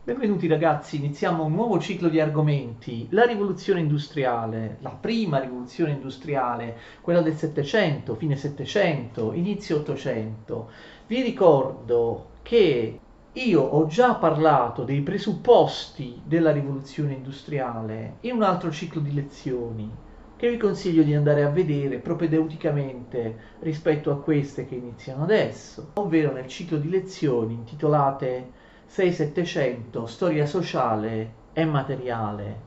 Benvenuti ragazzi, iniziamo un nuovo ciclo di argomenti. La rivoluzione industriale, la prima rivoluzione industriale, quella del Settecento, fine Settecento, inizio Ottocento. Vi ricordo che io ho già parlato dei presupposti della rivoluzione industriale in un altro ciclo di lezioni che vi consiglio di andare a vedere propedeuticamente rispetto a queste che iniziano adesso, ovvero nel ciclo di lezioni intitolate 6-700, storia sociale e materiale.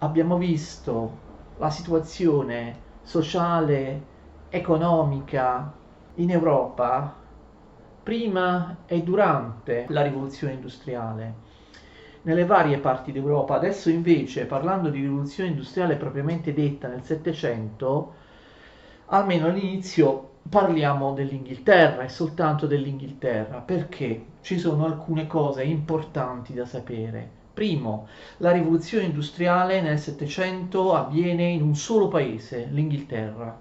Abbiamo visto la situazione sociale, economica in Europa prima e durante la rivoluzione industriale nelle varie parti d'Europa. Adesso invece, parlando di rivoluzione industriale propriamente detta nel Settecento, almeno all'inizio parliamo dell'Inghilterra e soltanto dell'Inghilterra, perché ci sono alcune cose importanti da sapere. Primo, la rivoluzione industriale nel Settecento avviene in un solo paese, l'Inghilterra.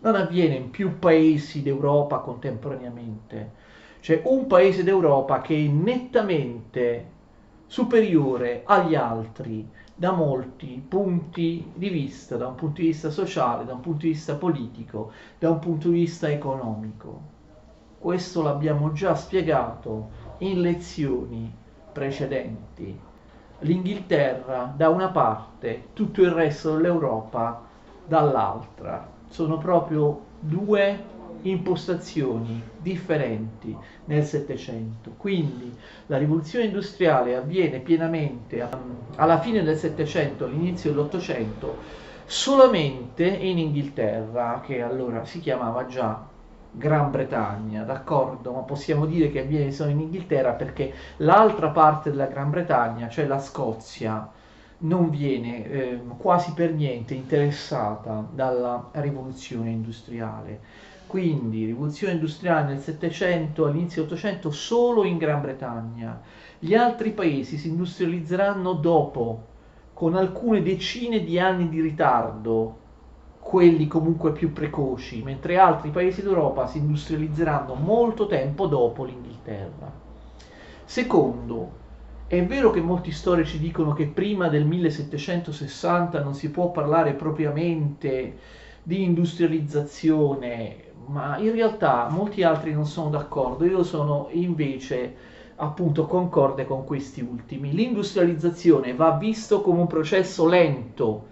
Non avviene in più paesi d'Europa contemporaneamente. C'è un paese d'Europa che è nettamente superiore agli altri da molti punti di vista, da un punto di vista sociale, da un punto di vista politico, da un punto di vista economico. Questo l'abbiamo già spiegato in lezioni precedenti. L'Inghilterra da una parte, tutto il resto dell'Europa dall'altra. Sono proprio due impostazioni differenti nel Settecento. Quindi la rivoluzione industriale avviene pienamente alla fine del Settecento, all'inizio dell'Ottocento, solamente in Inghilterra, che allora si chiamava già Gran Bretagna, d'accordo? Ma possiamo dire che avviene solo in Inghilterra perché l'altra parte della Gran Bretagna, cioè la Scozia, non viene quasi per niente interessata dalla rivoluzione industriale. Quindi rivoluzione industriale nel Settecento, all'inizio dell'Ottocento solo in Gran Bretagna. Gli altri paesi si industrializzeranno dopo, con alcune decine di anni di ritardo, quelli comunque più precoci, mentre altri paesi d'Europa si industrializzeranno molto tempo dopo l'Inghilterra. Secondo, è vero che molti storici dicono che prima del 1760 non si può parlare propriamente di industrializzazione, ma in realtà molti altri non sono d'accordo. Io sono invece appunto concorde con questi ultimi. L'industrializzazione va visto come un processo lento,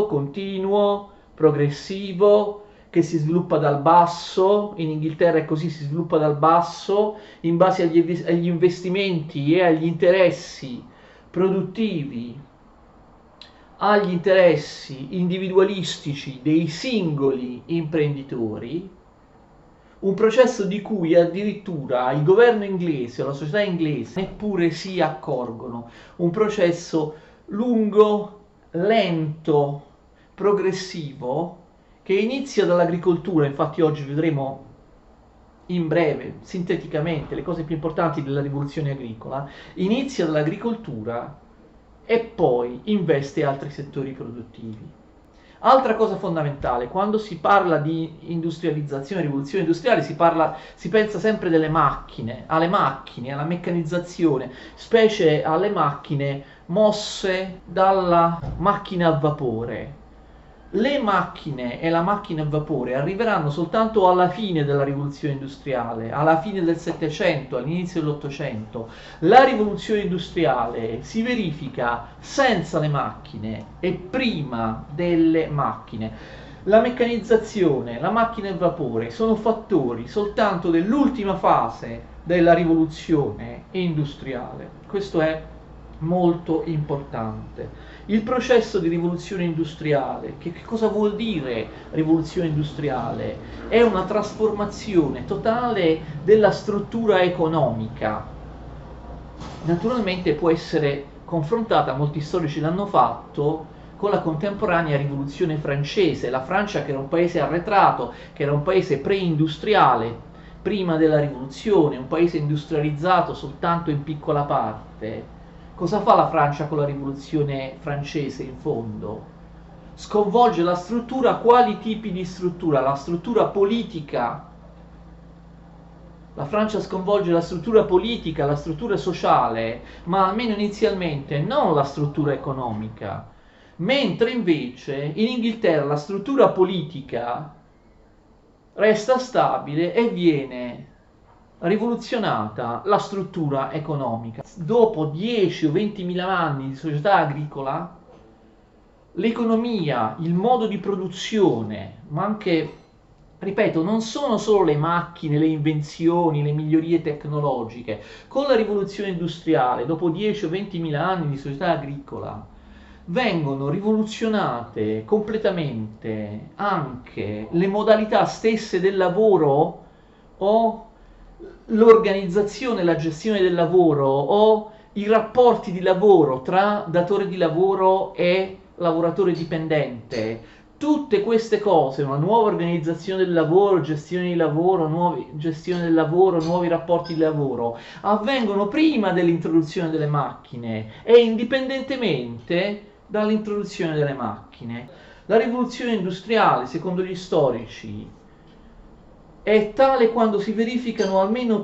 continuo, progressivo, che si sviluppa dal basso. In Inghilterra è così, si sviluppa dal basso in base agli investimenti e agli interessi produttivi, agli interessi individualistici dei singoli imprenditori, un processo di cui addirittura il governo inglese o la società inglese neppure si accorgono, un processo lungo, lento, progressivo, che inizia dall'agricoltura. Infatti oggi vedremo in breve, sinteticamente, le cose più importanti della rivoluzione agricola. Inizia dall'agricoltura e poi investe altri settori produttivi. Altra cosa fondamentale, quando si parla di industrializzazione, rivoluzione industriale, si pensa sempre delle macchine, alla meccanizzazione, specie alle macchine mosse dalla macchina a vapore. Le macchine e la macchina a vapore arriveranno soltanto alla fine della rivoluzione industriale, alla fine del Settecento, all'inizio dell'Ottocento. La rivoluzione industriale si verifica senza le macchine e prima delle macchine. La meccanizzazione, la macchina a vapore sono fattori soltanto dell'ultima fase della rivoluzione industriale. Questo è molto importante. Il processo di rivoluzione industriale, che cosa vuol dire rivoluzione industriale? È una trasformazione totale della struttura economica. Naturalmente può essere confrontata, molti storici l'hanno fatto, con la contemporanea rivoluzione francese. La Francia, che era un paese arretrato, che era un paese pre-industriale, prima della rivoluzione, un paese industrializzato soltanto in piccola parte. Cosa fa la Francia con la rivoluzione francese in fondo? Sconvolge la struttura. Quali tipi di struttura? La struttura politica, La Francia sconvolge la struttura politica, la struttura sociale, ma almeno inizialmente non la struttura economica. Mentre invece in Inghilterra la struttura politica resta stabile e viene rivoluzionata la struttura economica. Dopo 10 o 20 mila anni di società agricola, l'economia, il modo di produzione, ma anche, ripeto, non sono solo le macchine, le invenzioni, le migliorie tecnologiche. Con la rivoluzione industriale, dopo 10 o 20 mila anni di società agricola, vengono rivoluzionate completamente anche le modalità stesse del lavoro o l'organizzazione, la gestione del lavoro o i rapporti di lavoro tra datore di lavoro e lavoratore dipendente. Tutte queste cose, una nuova organizzazione del lavoro, gestione gestione del lavoro, nuovi rapporti di lavoro, avvengono prima dell'introduzione delle macchine e indipendentemente dall'introduzione delle macchine. La rivoluzione industriale, secondo gli storici, è tale quando si verificano almeno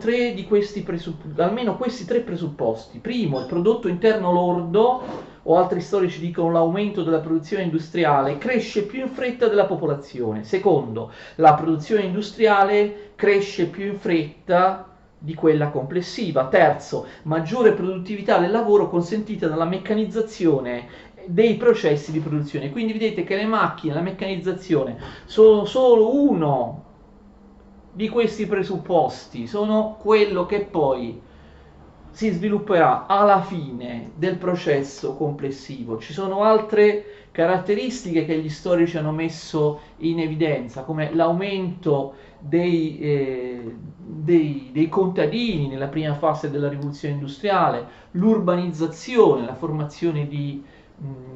almeno questi tre presupposti. Primo, il prodotto interno lordo, o altri storici dicono l'aumento della produzione industriale, cresce più in fretta della popolazione. Secondo, la produzione industriale cresce più in fretta di quella complessiva. Terzo, maggiore produttività del lavoro consentita dalla meccanizzazione dei processi di produzione. Quindi vedete che le macchine, la meccanizzazione sono solo uno di questi presupposti, sono quello che poi si svilupperà alla fine del processo complessivo. Ci sono altre caratteristiche che gli storici hanno messo in evidenza, come l'aumento dei contadini nella prima fase della rivoluzione industriale, l'urbanizzazione, la formazione di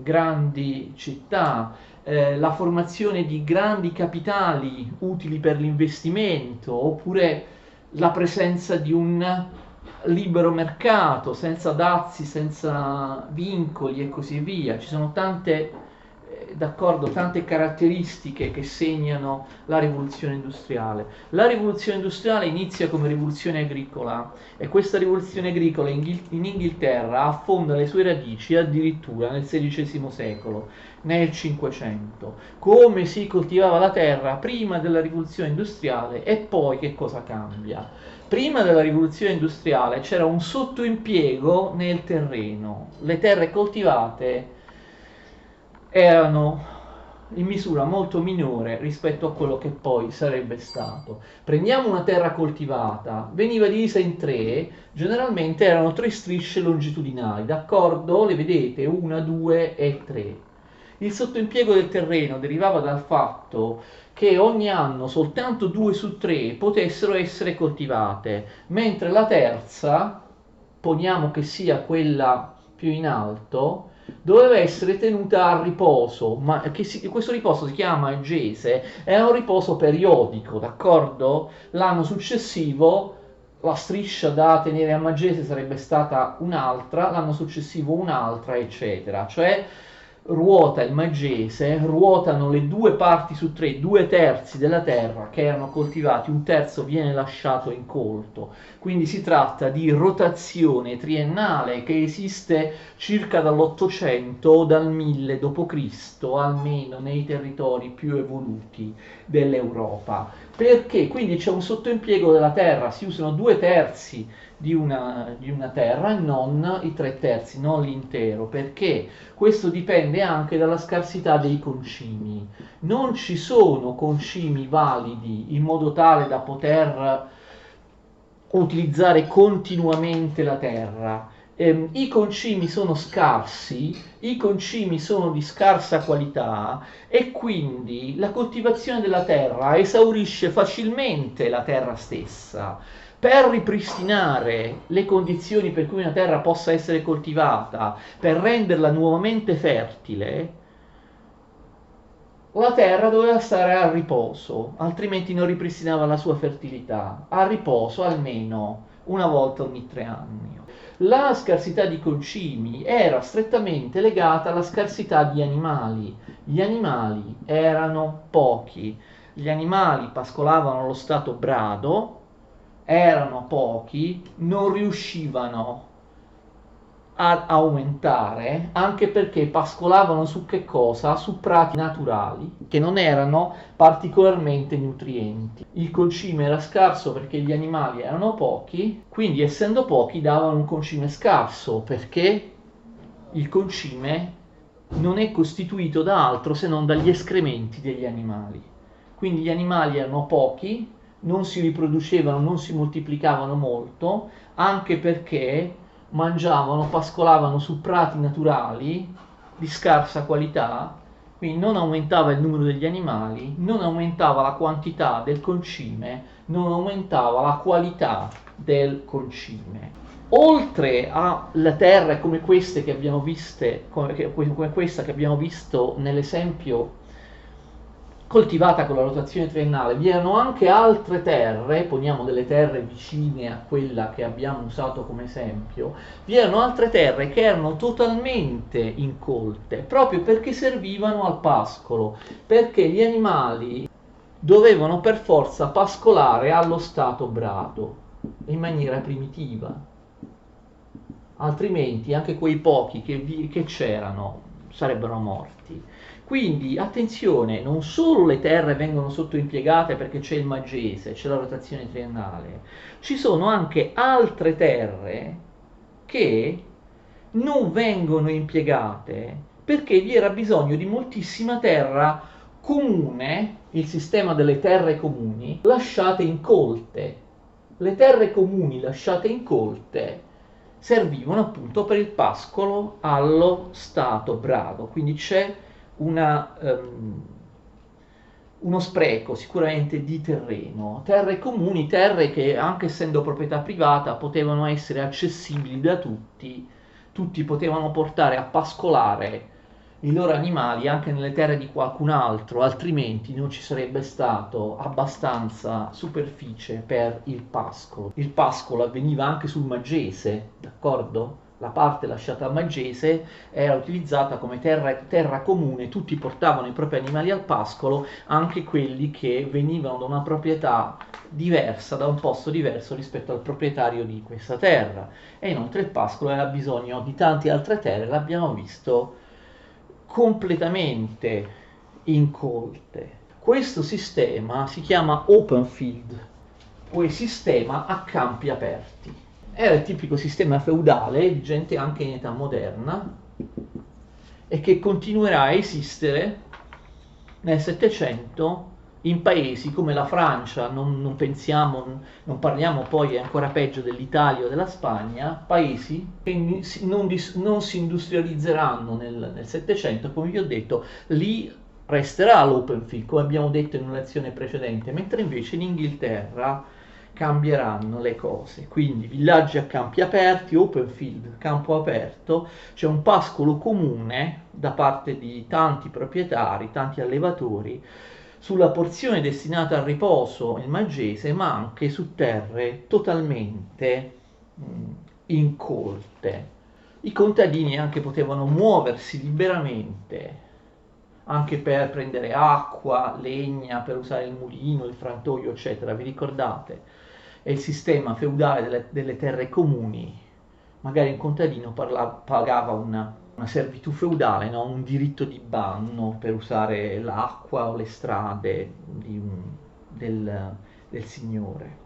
grandi città, la formazione di grandi capitali utili per l'investimento, oppure la presenza di un libero mercato senza dazi, senza vincoli e così via. Ci sono tante caratteristiche che segnano la rivoluzione industriale. La rivoluzione industriale inizia come rivoluzione agricola e questa rivoluzione agricola in Inghilterra affonda le sue radici addirittura nel XVI secolo, nel Cinquecento. Come si coltivava la terra prima della rivoluzione industriale e poi che cosa cambia? Prima della rivoluzione industriale c'era un sottoimpiego nel terreno, le terre coltivate erano in misura molto minore rispetto a quello che poi sarebbe stato. Prendiamo una terra coltivata, veniva divisa in tre, generalmente erano tre strisce longitudinali, d'accordo? Le vedete? 1, 2 e 3. Il sottoimpiego del terreno derivava dal fatto che ogni anno soltanto 2 su 3 potessero essere coltivate, mentre la terza, poniamo che sia quella più in alto, doveva essere tenuta a riposo, ma questo riposo si chiama agese, è un riposo periodico, d'accordo? L'anno successivo la striscia da tenere a magese sarebbe stata un'altra, l'anno successivo un'altra, eccetera. Cioè ruota il magese, ruotano le 2 parti su 3, 2/3 della terra che erano coltivati, 1/3 viene lasciato incolto. Quindi si tratta di rotazione triennale che esiste circa dall'800 o dal 1000 d.C., almeno nei territori più evoluti dell'Europa. Perché? Quindi c'è un sottoimpiego della terra, si usano 2/3 di una terra e non i 3/3, non l'intero. Perché? Questo dipende anche dalla scarsità dei concimi. Non ci sono concimi validi in modo tale da poter utilizzare continuamente la terra. I concimi sono scarsi, i concimi sono di scarsa qualità e quindi la coltivazione della terra esaurisce facilmente la terra stessa. Per ripristinare le condizioni per cui una terra possa essere coltivata, per renderla nuovamente fertile, la terra doveva stare a riposo, altrimenti non ripristinava la sua fertilità. A riposo almeno una volta ogni 3 anni. La scarsità di concimi era strettamente legata alla scarsità di animali. Gli animali erano pochi. Gli animali pascolavano allo stato brado, erano pochi, non riuscivano ad aumentare, anche perché pascolavano su che cosa? Su prati naturali, che non erano particolarmente nutrienti. Il concime era scarso perché gli animali erano pochi, quindi essendo pochi davano un concime scarso, perché il concime non è costituito da altro se non dagli escrementi degli animali. Quindi gli animali erano pochi, non si riproducevano, non si moltiplicavano molto, anche perché mangiavano, pascolavano su prati naturali di scarsa qualità, quindi non aumentava il numero degli animali, non aumentava la quantità del concime, non aumentava la qualità del concime. Oltre alle terre come queste che abbiamo viste, come questa che abbiamo visto nell'esempio coltivata con la rotazione triennale, vi erano anche altre terre, poniamo delle terre vicine a quella che abbiamo usato come esempio, vi erano altre terre che erano totalmente incolte, proprio perché servivano al pascolo, perché gli animali dovevano per forza pascolare allo stato brado, in maniera primitiva, altrimenti anche quei pochi che c'erano sarebbero morti. Quindi attenzione, non solo le terre vengono sottoimpiegate perché c'è il Magese, c'è la rotazione triennale, ci sono anche altre terre che non vengono impiegate perché vi era bisogno di moltissima terra comune, il sistema delle terre comuni, lasciate incolte. Le terre comuni lasciate incolte servivano appunto per il pascolo allo stato brado, quindi c'è uno spreco sicuramente di terreno, terre comuni, terre che anche essendo proprietà privata potevano essere accessibili da tutti, tutti potevano portare a pascolare i loro animali anche nelle terre di qualcun altro, altrimenti non ci sarebbe stato abbastanza superficie per il pascolo. Il pascolo avveniva anche sul Magese, d'accordo? La parte lasciata a Magese era utilizzata come terra comune, tutti portavano i propri animali al pascolo, anche quelli che venivano da una proprietà diversa, da un posto diverso rispetto al proprietario di questa terra. E inoltre il pascolo aveva bisogno di tante altre terre, l'abbiamo visto, completamente incolte. Questo sistema si chiama open field, o il sistema a campi aperti. Era il tipico sistema feudale, vigente anche in età moderna, e che continuerà a esistere nel Settecento in paesi come la Francia, non pensiamo, non parliamo poi ancora peggio dell'Italia o della Spagna, paesi che non si industrializzeranno nel Settecento, come vi ho detto, lì resterà l'open field, come abbiamo detto in una lezione precedente, mentre invece in Inghilterra cambieranno le cose. Quindi villaggi a campi aperti, open field, campo aperto, c'è un pascolo comune da parte di tanti proprietari, tanti allevatori, sulla porzione destinata al riposo, il Magese, ma anche su terre totalmente incolte. I contadini anche potevano muoversi liberamente, anche per prendere acqua, legna, per usare il mulino, il frantoio, eccetera. Vi ricordate? È il sistema feudale delle terre comuni. Magari un contadino pagava una servitù feudale, no? Un diritto di banno per usare l'acqua o le strade del signore.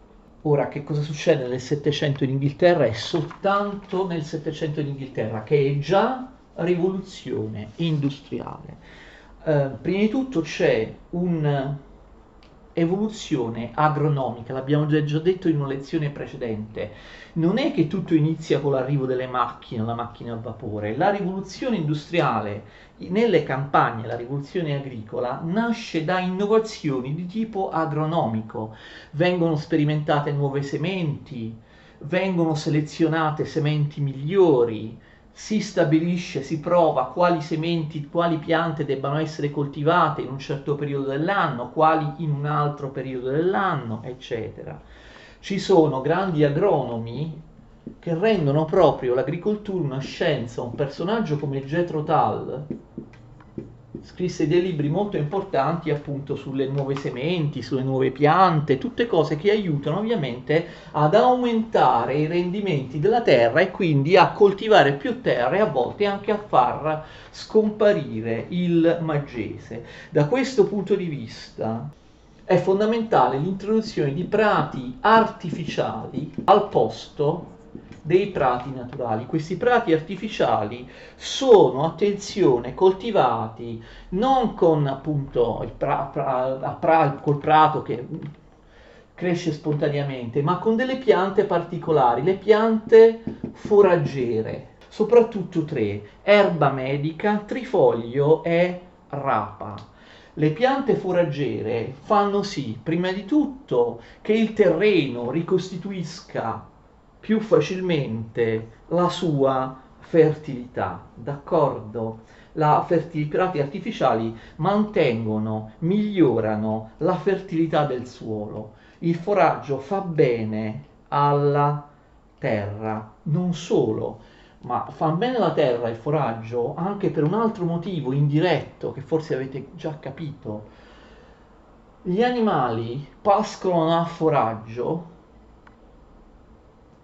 Ora, che cosa succede nel Settecento in Inghilterra? È soltanto nel Settecento in Inghilterra, che è già rivoluzione industriale. Prima di tutto c'è un'evoluzione agronomica, l'abbiamo già detto in una lezione precedente. Non è che tutto inizia con l'arrivo delle macchine, la macchina a vapore. La rivoluzione industriale nelle campagne, la rivoluzione agricola, nasce da innovazioni di tipo agronomico. Vengono sperimentate nuove sementi, vengono selezionate sementi migliori, si stabilisce, si prova quali sementi, quali piante debbano essere coltivate in un certo periodo dell'anno, quali in un altro periodo dell'anno, eccetera. Ci sono grandi agronomi che rendono proprio l'agricoltura una scienza, un personaggio come Jethro Tull scrisse dei libri molto importanti appunto sulle nuove sementi, sulle nuove piante, tutte cose che aiutano ovviamente ad aumentare i rendimenti della terra e quindi a coltivare più terra e a volte anche a far scomparire il maggese. Da questo punto di vista è fondamentale l'introduzione di prati artificiali al posto dei prati naturali. Questi prati artificiali sono, attenzione, coltivati non con appunto col prato che cresce spontaneamente, ma con delle piante particolari, le piante foraggere, soprattutto tre: erba medica, trifoglio e rapa. Le piante foraggere fanno sì, prima di tutto, che il terreno ricostituisca più facilmente la sua fertilità, d'accordo? I prati artificiali mantengono, migliorano la fertilità del suolo. Il foraggio fa bene alla terra, non solo, ma fa bene alla terra il foraggio anche per un altro motivo indiretto che forse avete già capito. Gli animali pascolano a foraggio,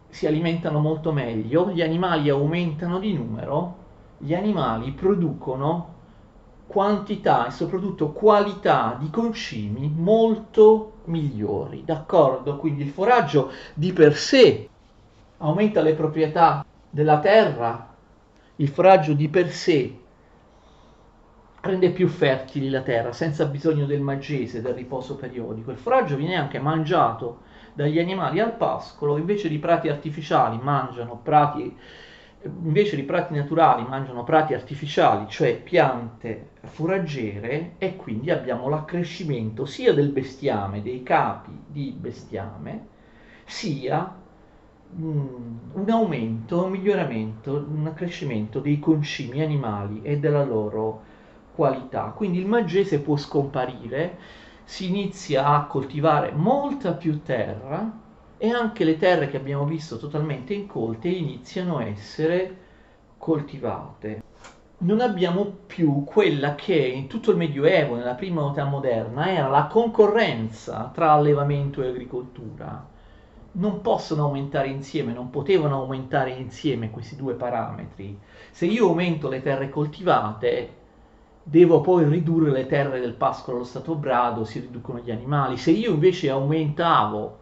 si alimentano molto meglio, gli animali aumentano di numero, gli animali producono quantità e soprattutto qualità di concimi molto migliori, d'accordo? Quindi il foraggio di per sé aumenta le proprietà della terra, il foraggio di per sé rende più fertili la terra senza bisogno del maggese, del riposo periodico. Il foraggio viene anche mangiato dagli animali al pascolo, invece di prati artificiali mangiano prati, invece di prati naturali mangiano prati artificiali, cioè piante foraggere, e quindi abbiamo l'accrescimento sia del bestiame, dei capi di bestiame, sia un aumento, un miglioramento, un accrescimento dei concimi animali e della loro qualità. Quindi il maggese può scomparire, si inizia a coltivare molta più terra e anche le terre che abbiamo visto totalmente incolte iniziano a essere coltivate. Non abbiamo più quella che in tutto il Medioevo, nella prima età moderna, era la concorrenza tra allevamento e agricoltura. Non possono aumentare insieme, non potevano aumentare insieme questi due parametri. Se io aumento le terre coltivate, devo poi ridurre le terre del pascolo allo stato brado, si riducono gli animali. Se io invece aumentavo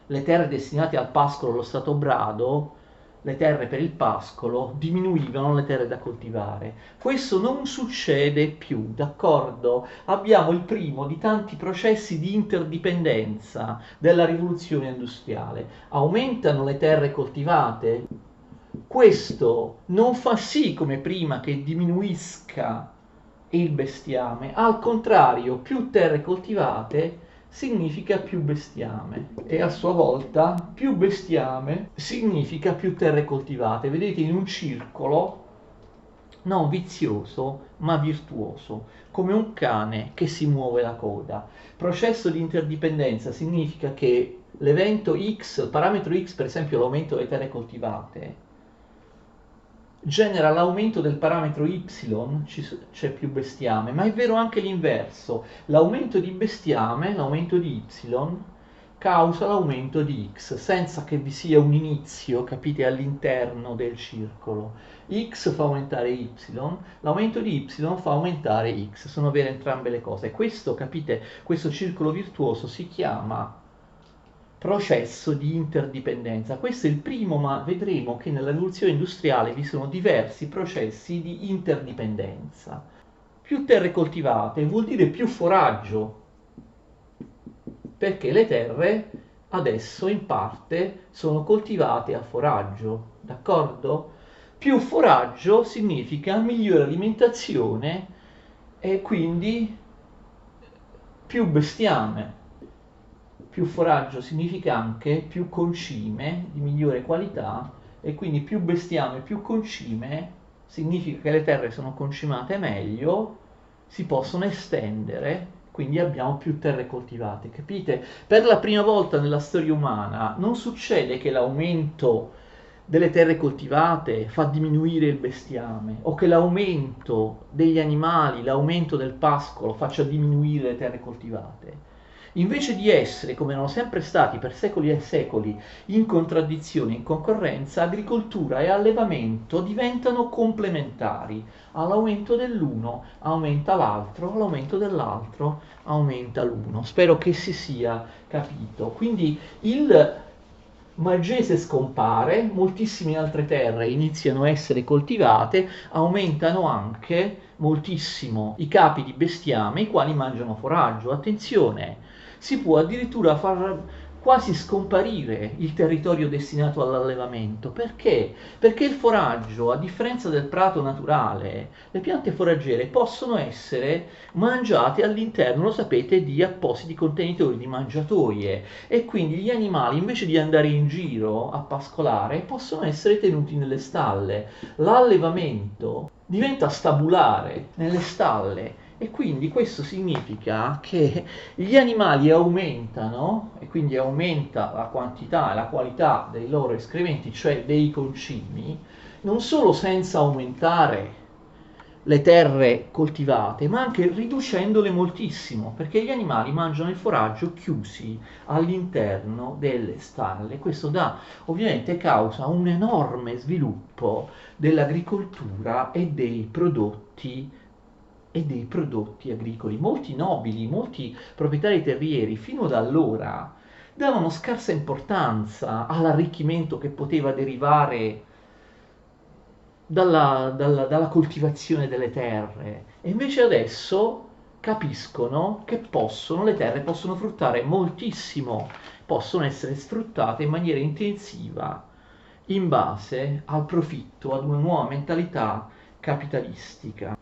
le terre destinate al pascolo allo stato brado, le terre per il pascolo, diminuivano le terre da coltivare. Questo non succede più, d'accordo? Abbiamo il primo di tanti processi di interdipendenza della rivoluzione industriale. Aumentano le terre coltivate, questo non fa sì come prima che diminuisca il bestiame, al contrario, più terre coltivate significa più bestiame e a sua volta più bestiame significa più terre coltivate. Vedete, in un circolo non vizioso ma virtuoso, come un cane che si muove la coda. Processo di interdipendenza significa che l'evento X, il parametro X, per esempio l'aumento delle terre coltivate, genera l'aumento del parametro y, c'è più bestiame, ma è vero anche l'inverso. L'aumento di bestiame, l'aumento di y, causa l'aumento di x, senza che vi sia un inizio, capite, all'interno del circolo. X fa aumentare y, l'aumento di y fa aumentare x, sono vere entrambe le cose. Questo, capite, questo circolo virtuoso si chiama processo di interdipendenza. Questo è il primo, ma vedremo che nella rivoluzione industriale vi sono diversi processi di interdipendenza. Più terre coltivate vuol dire più foraggio, perché le terre adesso in parte sono coltivate a foraggio, d'accordo? Più foraggio significa migliore alimentazione e quindi più bestiame. Più foraggio significa anche più concime di migliore qualità, e quindi più bestiame, più concime significa che le terre sono concimate meglio, si possono estendere, quindi abbiamo più terre coltivate. Capite? Per la prima volta nella storia umana non succede che l'aumento delle terre coltivate fa diminuire il bestiame o che l'aumento degli animali, l'aumento del pascolo faccia diminuire le terre coltivate. Invece di essere, come erano sempre stati per secoli e secoli, in contraddizione, in concorrenza, agricoltura e allevamento diventano complementari. All'aumento dell'uno aumenta l'altro, all'aumento dell'altro aumenta l'uno. Spero che si sia capito. Quindi il Malgese scompare, moltissime altre terre iniziano a essere coltivate, aumentano anche moltissimo i capi di bestiame, i quali mangiano foraggio. Attenzione, si può addirittura far quasi scomparire il territorio destinato all'allevamento. Perché? Perché il foraggio, a differenza del prato naturale, le piante foraggere possono essere mangiate all'interno, lo sapete, di appositi contenitori, di mangiatoie, e quindi gli animali, invece di andare in giro a pascolare, possono essere tenuti nelle stalle. L'allevamento diventa stabulare nelle stalle, e quindi questo significa che gli animali aumentano, e quindi aumenta la quantità e la qualità dei loro escrementi, cioè dei concimi, non solo senza aumentare le terre coltivate, ma anche riducendole moltissimo, perché gli animali mangiano il foraggio chiusi all'interno delle stalle. Questo dà ovviamente causa un enorme sviluppo dell'agricoltura e dei prodotti agricoli. Molti nobili, molti proprietari terrieri fino ad allora davano scarsa importanza all'arricchimento che poteva derivare dalla coltivazione delle terre, e invece adesso capiscono che le terre possono fruttare moltissimo, possono essere sfruttate in maniera intensiva in base al profitto, ad una nuova mentalità capitalistica.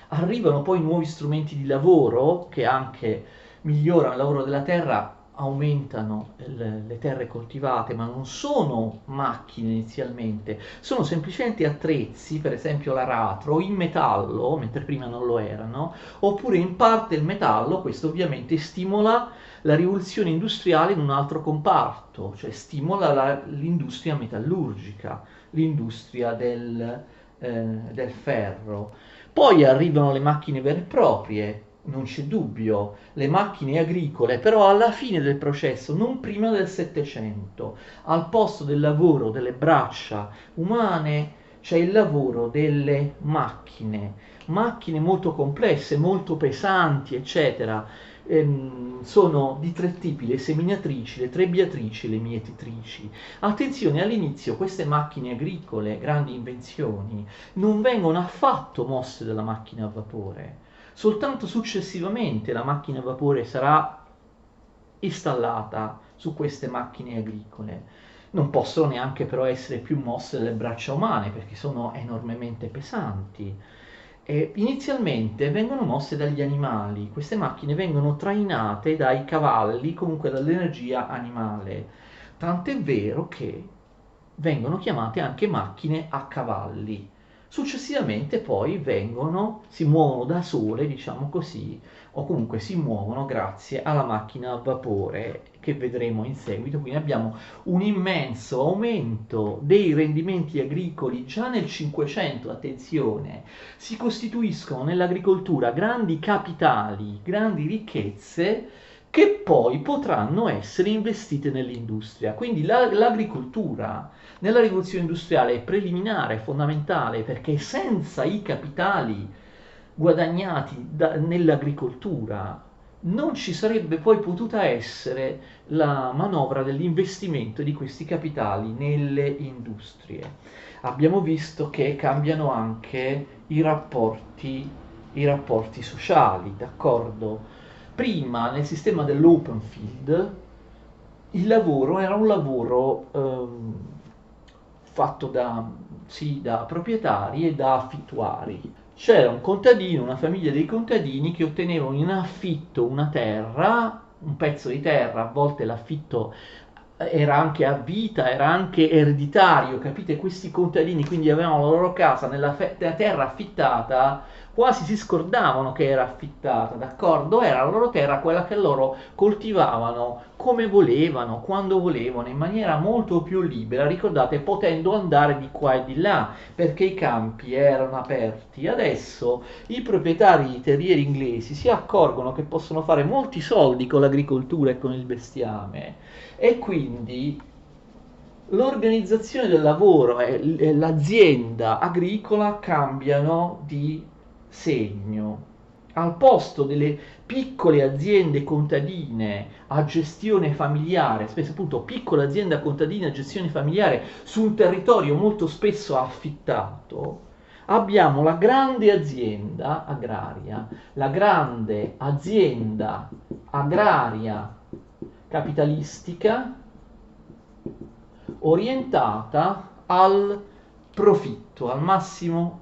Arrivano poi nuovi strumenti di lavoro che anche migliorano il lavoro della terra, aumentano le terre coltivate, ma non sono macchine inizialmente, sono semplicemente attrezzi, per esempio l'aratro, in metallo, mentre prima non lo erano, oppure in parte il metallo. Questo ovviamente stimola la rivoluzione industriale in un altro comparto, cioè stimola l'industria metallurgica, l'industria del ferro. Poi arrivano le macchine vere e proprie, non c'è dubbio, le macchine agricole, però alla fine del processo, non prima del Settecento, al posto del lavoro delle braccia umane c'è il lavoro delle macchine molto complesse, molto pesanti, eccetera. Sono di tre tipi: le seminatrici, le trebbiatrici e le mietitrici. Attenzione, all'inizio queste macchine agricole, grandi invenzioni, non vengono affatto mosse dalla macchina a vapore. Soltanto successivamente la macchina a vapore sarà installata su queste macchine agricole. Non possono neanche però essere più mosse dalle braccia umane, perché sono enormemente pesanti. E inizialmente vengono mosse dagli animali. Queste macchine vengono trainate dai cavalli, comunque dall'energia animale. Tant'è vero che vengono chiamate anche macchine a cavalli. Successivamente poi si muovono da sole, diciamo così, o comunque si muovono grazie alla macchina a vapore, che vedremo in seguito. Quindi abbiamo un immenso aumento dei rendimenti agricoli già nel 500. Attenzione, si costituiscono nell'agricoltura grandi capitali, grandi ricchezze, che poi potranno essere investite nell'industria. Quindi l'agricoltura nella rivoluzione industriale è preliminare, è fondamentale, perché senza i capitali guadagnati nell'agricoltura non ci sarebbe poi potuta essere la manovra dell'investimento di questi capitali nelle industrie. Abbiamo visto che cambiano anche i rapporti sociali, d'accordo? Prima, nel sistema dell'open field, il lavoro era un lavoro fatto da proprietari e da affittuari. C'era un contadino, una famiglia dei contadini che ottenevano in affitto una terra, un pezzo di terra. A volte l'affitto era anche a vita, era anche ereditario, capite? Questi contadini quindi avevano la loro casa nella terra affittata, quasi si scordavano che era affittata, d'accordo? Era la loro terra, quella che loro coltivavano come volevano, quando volevano, in maniera molto più libera, ricordate, potendo andare di qua e di là, perché i campi erano aperti. Adesso i proprietari di terrieri inglesi si accorgono che possono fare molti soldi con l'agricoltura e con il bestiame, e quindi l'organizzazione del lavoro e l'azienda agricola cambiano di segno. Al posto delle piccole aziende contadine a gestione familiare, spesso appunto piccola azienda contadina a gestione familiare su un territorio molto spesso affittato, abbiamo la grande azienda agraria, la grande azienda agraria capitalistica orientata al profitto, al massimo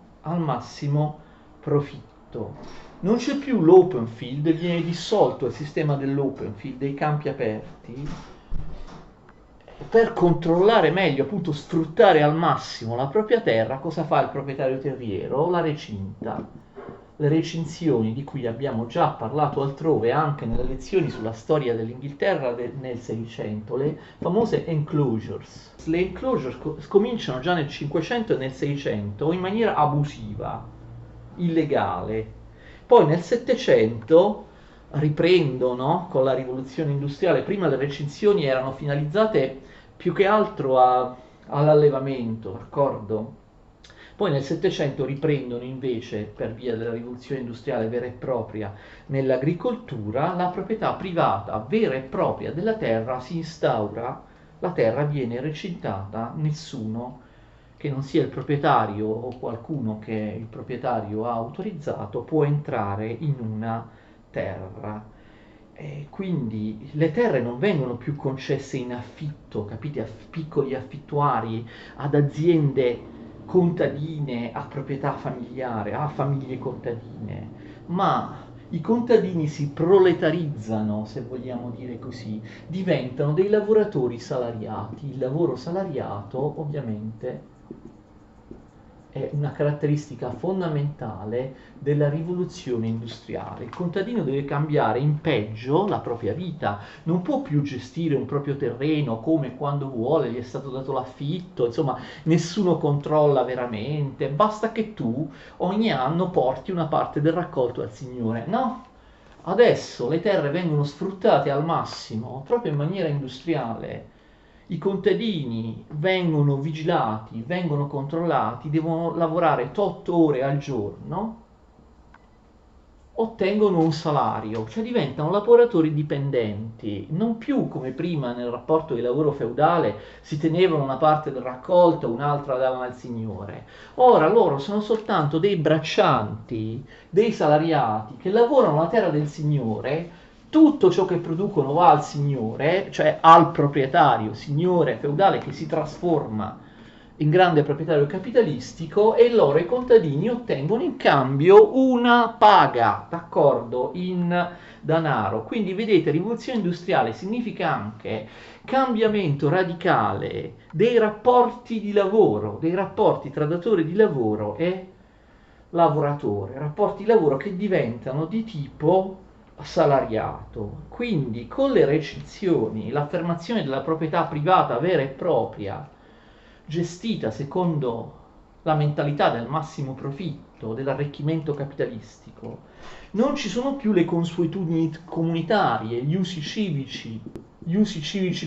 profitto. Non c'è più l'open field, viene dissolto il sistema dell'open field, dei campi aperti, per controllare meglio, appunto sfruttare al massimo la propria terra. Cosa fa il proprietario terriero? La recinta. Le recinzioni, di cui abbiamo già parlato altrove anche nelle lezioni sulla storia dell'Inghilterra nel 600, le famose enclosures. Le enclosures cominciano già nel 500 e nel 600 in maniera abusiva, illegale. Poi nel 700 riprendono con la rivoluzione industriale. Prima le recinzioni erano finalizzate più che altro all'allevamento, d'accordo? Poi nel 700 riprendono invece, per via della rivoluzione industriale vera e propria, nell'agricoltura, la proprietà privata vera e propria della terra si instaura, la terra viene recintata, nessuno che non sia il proprietario o qualcuno che il proprietario ha autorizzato può entrare in una terra. E quindi le terre non vengono più concesse in affitto, capite, a piccoli affittuari, ad aziende contadine, a proprietà familiare, a famiglie contadine, ma i contadini si proletarizzano, se vogliamo dire così, diventano dei lavoratori salariati. Il lavoro salariato, ovviamente, è una caratteristica fondamentale della rivoluzione industriale. Il contadino deve cambiare in peggio la propria vita, non può più gestire un proprio terreno come quando vuole, gli è stato dato l'affitto, insomma nessuno controlla veramente, basta che tu ogni anno porti una parte del raccolto al Signore. No, adesso le terre vengono sfruttate al massimo, proprio in maniera industriale. I contadini vengono vigilati, vengono controllati, devono lavorare 8 ore al giorno, ottengono un salario, cioè diventano lavoratori dipendenti, non più come prima nel rapporto di lavoro feudale si tenevano una parte del raccolto, un'altra davano al signore. Ora loro sono soltanto dei braccianti, dei salariati che lavorano la terra del signore. Tutto ciò che producono va al signore, cioè al proprietario, signore feudale che si trasforma in grande proprietario capitalistico, e loro, i contadini, ottengono in cambio una paga, d'accordo, in denaro. Quindi vedete, rivoluzione industriale significa anche cambiamento radicale dei rapporti di lavoro, dei rapporti tra datore di lavoro e lavoratore, rapporti di lavoro che diventano di tipo salariato. Quindi con le recinzioni, l'affermazione della proprietà privata vera e propria, gestita secondo la mentalità del massimo profitto, dell'arricchimento capitalistico, non ci sono più le consuetudini comunitarie, gli usi civici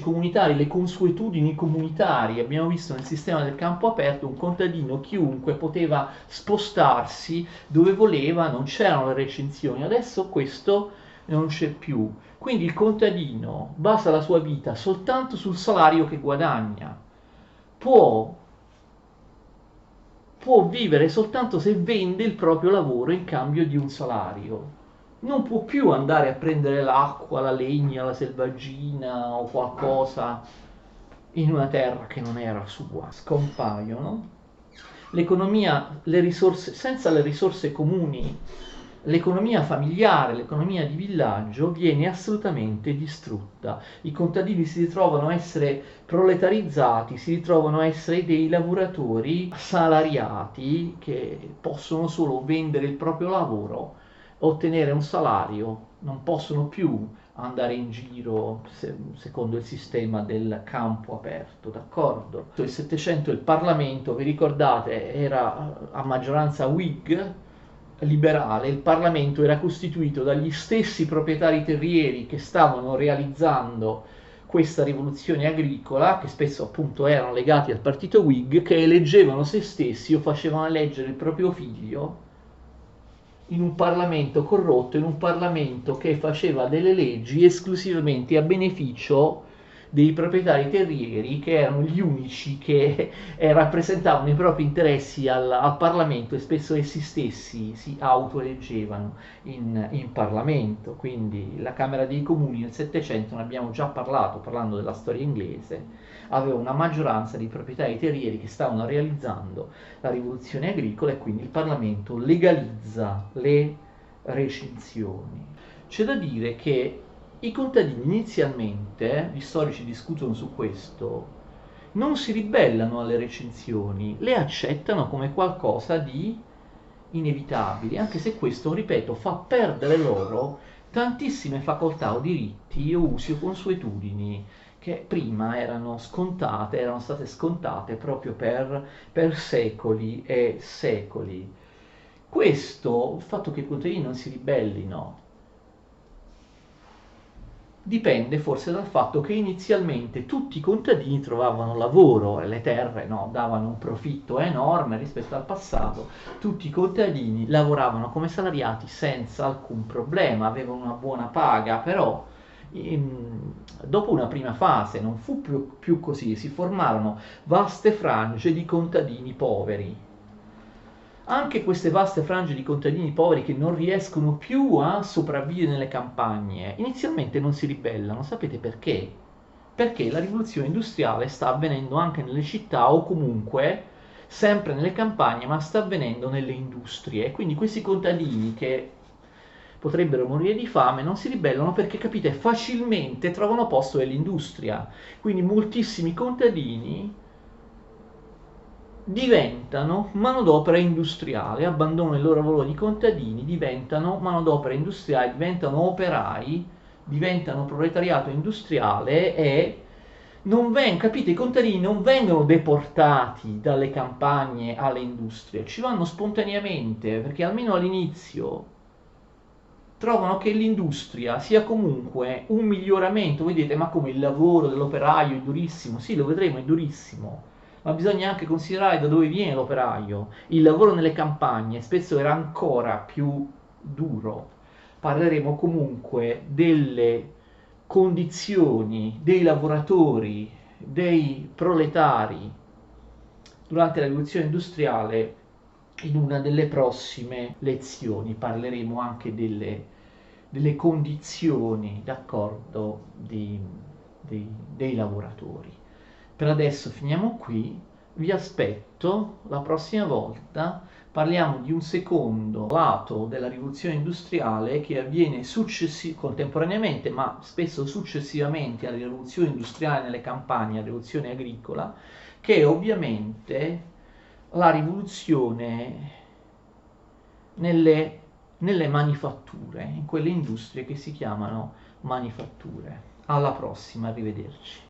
comunitari, le consuetudini comunitarie. Abbiamo visto nel sistema del campo aperto un contadino, chiunque poteva spostarsi dove voleva, non c'erano le recinzioni. Adesso questo non c'è più. Quindi il contadino basa la sua vita soltanto sul salario che guadagna. Può vivere soltanto se vende il proprio lavoro in cambio di un salario. Non può più andare a prendere l'acqua, la legna, la selvaggina o qualcosa in una terra che non era sua. Scompaiono. L'economia, le risorse, senza le risorse comuni l'economia familiare, l'economia di villaggio viene assolutamente distrutta. I contadini si ritrovano a essere proletarizzati, si ritrovano a essere dei lavoratori salariati che possono solo vendere il proprio lavoro, ottenere un salario, non possono più andare in giro secondo il sistema del campo aperto, d'accordo? Il Settecento il Parlamento, vi ricordate, era a maggioranza Whig, liberale, il Parlamento era costituito dagli stessi proprietari terrieri che stavano realizzando questa rivoluzione agricola, che spesso appunto erano legati al partito Whig, che eleggevano se stessi o facevano eleggere il proprio figlio in un Parlamento corrotto, in un Parlamento che faceva delle leggi esclusivamente a beneficio dei proprietari terrieri, che erano gli unici che rappresentavano i propri interessi al Parlamento, e spesso essi stessi si autoeleggevano in Parlamento. Quindi la Camera dei Comuni nel Settecento, ne abbiamo già parlato, parlando della storia inglese, aveva una maggioranza di proprietari terrieri che stavano realizzando la rivoluzione agricola, e quindi il Parlamento legalizza le recinzioni. C'è da dire che i contadini inizialmente, gli storici discutono su questo, non si ribellano alle recinzioni, le accettano come qualcosa di inevitabile, anche se questo, ripeto, fa perdere loro tantissime facoltà o diritti o usi o consuetudini che prima erano scontate, erano state scontate proprio per secoli e secoli. Questo, il fatto che i contadini non si ribellino, dipende forse dal fatto che inizialmente tutti i contadini trovavano lavoro e le terre, no, davano un profitto enorme rispetto al passato. Tutti i contadini lavoravano come salariati senza alcun problema, avevano una buona paga, però dopo una prima fase non fu più così, si formarono vaste frange di contadini poveri. Anche queste vaste frange di contadini poveri che non riescono più a sopravvivere nelle campagne, inizialmente non si ribellano. Sapete perché? Perché la rivoluzione industriale sta avvenendo anche nelle città, o comunque sempre nelle campagne, ma sta avvenendo nelle industrie. Quindi questi contadini, che potrebbero morire di fame, non si ribellano perché, capite, facilmente trovano posto nell'industria. Quindi moltissimi contadini diventano manodopera industriale, abbandonano il loro lavoro di contadini, diventano manodopera industriale, diventano operai, diventano proletariato industriale, e capite, i contadini non vengono deportati dalle campagne alle industrie, ci vanno spontaneamente, perché almeno all'inizio trovano che l'industria sia comunque un miglioramento. Voi dite, ma come, il lavoro dell'operaio è durissimo? Sì, lo vedremo, è durissimo, ma bisogna anche considerare da dove viene l'operaio. Il lavoro nelle campagne spesso era ancora più duro. Parleremo comunque delle condizioni dei lavoratori, dei proletari durante la rivoluzione industriale in una delle prossime lezioni. Parleremo anche delle condizioni, d'accordo, dei lavoratori. Per adesso finiamo qui, vi aspetto la prossima volta. Parliamo di un secondo lato della rivoluzione industriale che avviene contemporaneamente, ma spesso successivamente alla rivoluzione industriale nelle campagne, alla rivoluzione agricola, che è ovviamente la rivoluzione nelle manifatture, in quelle industrie che si chiamano manifatture. Alla prossima, arrivederci.